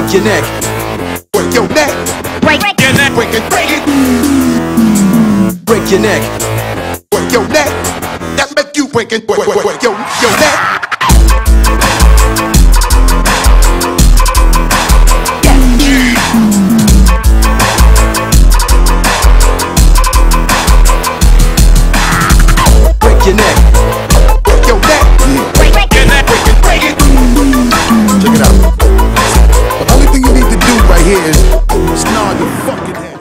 break your neck, break your neck, break your neck, break it, break it, break your neck, break your neck. That make you break it, break your neck. Break your neck, break your neck, break your neck, break it. Check it out. The only thing you need to do right here is snarl your fucking head.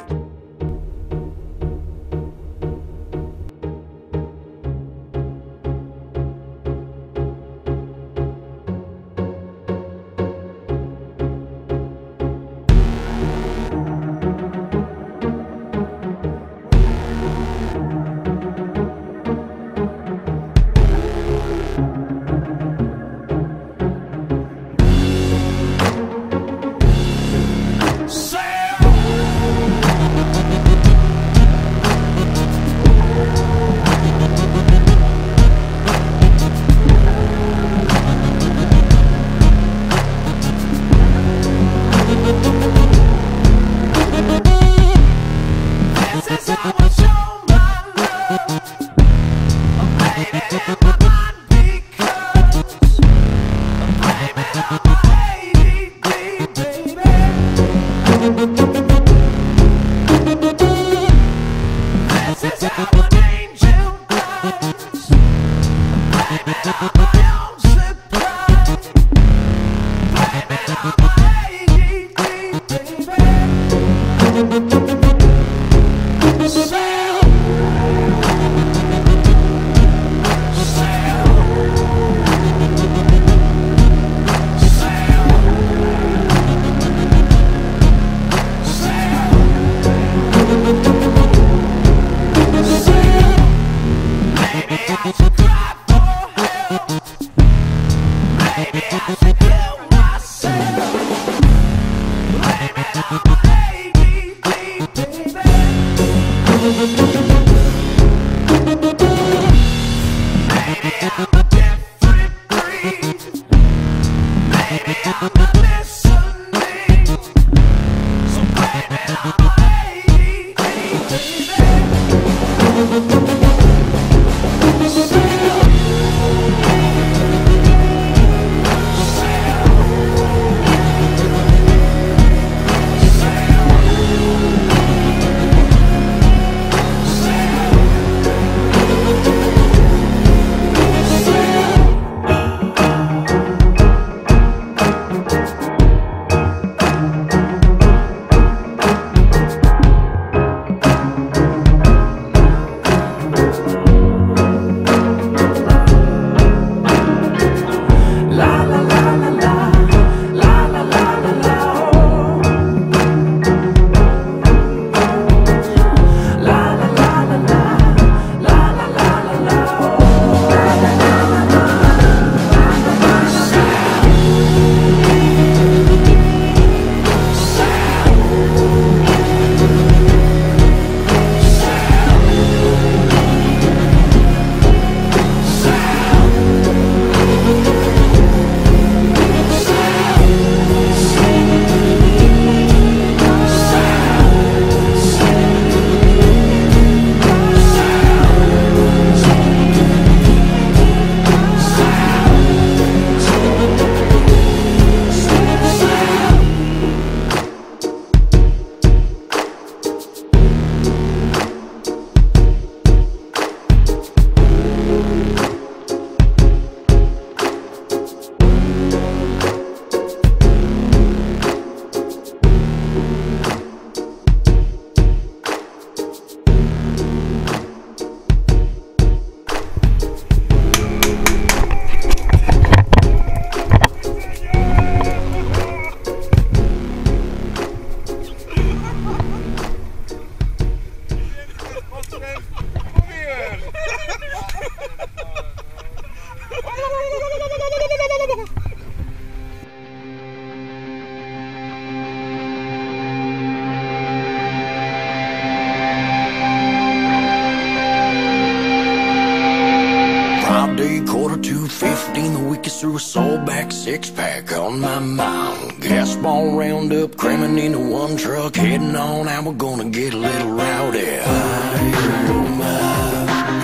back on my mind. Gas ball roundup, cramming into one truck, heading on out, we're gonna get a little rowdy.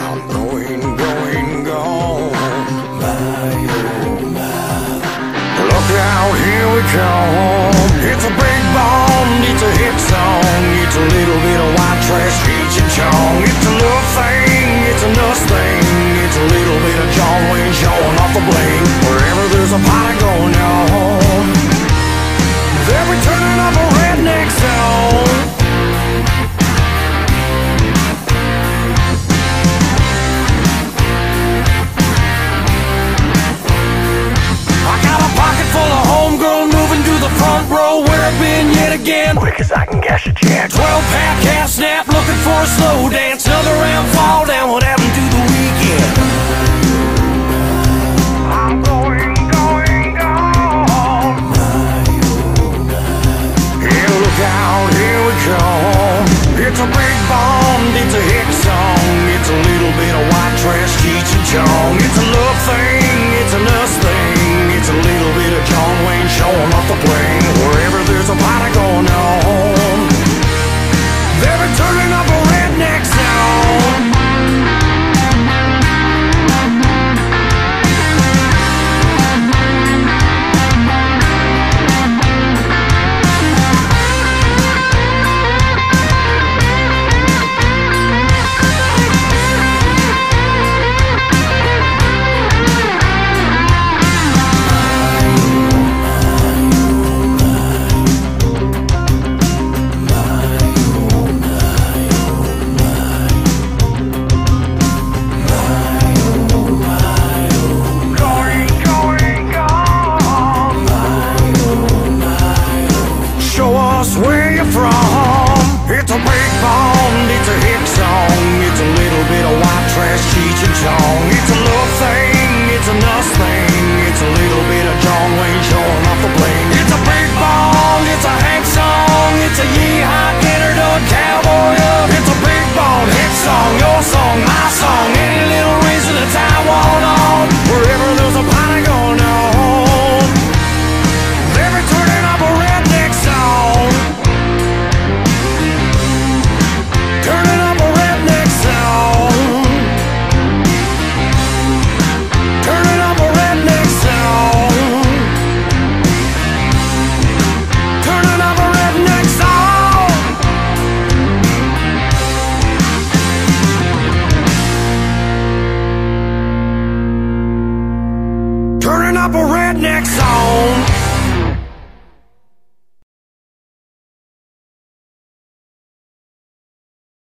I'm going, gone. Look out, here we come. It's a big bomb, it's a hit song. It's a little bit of white trash, Cheech and Chong. It's a love thing, it's a nuss thing. It's a little bit of John Wayne showing off the bling. Wherever there's a party going on, they'll be turning up a redneck song. I got a pocket full of homegirl moving to the front row. Where I've been yet again, quick as I can cash a check. 12-pack half snap, looking for a slow dance. Another round fall down, what happened to the weekend? I'm going, gone. Yeah, look out, here we come. It's a big bomb, it's a hit song. It's a little bit of white trash, Cheech and Chong. It's a love thing, it's a nuss thing. It's a little bit of John Wayne showing off the plane. Wherever there's a party going on, they'll be turning up a redneck sound. Where you from? It's a big bomb, it's a hit song. It's a little bit of white trash, Cheech and Chong. It's a love thing, it's a nuss thing. It's a little bit of John Wayne showing off the bling. It's a big bomb, it's a Hank song. It's a yee-haw, get her done, cowboy up. It's a big bomb, hit song, your song, my song. Any little reason to tie one on. Wherever there's a party going on, they'll be turning up a redneck song. Turning up a redneck song. Turning up a redneck song. Turning up a redneck song. Turning up a redneck song.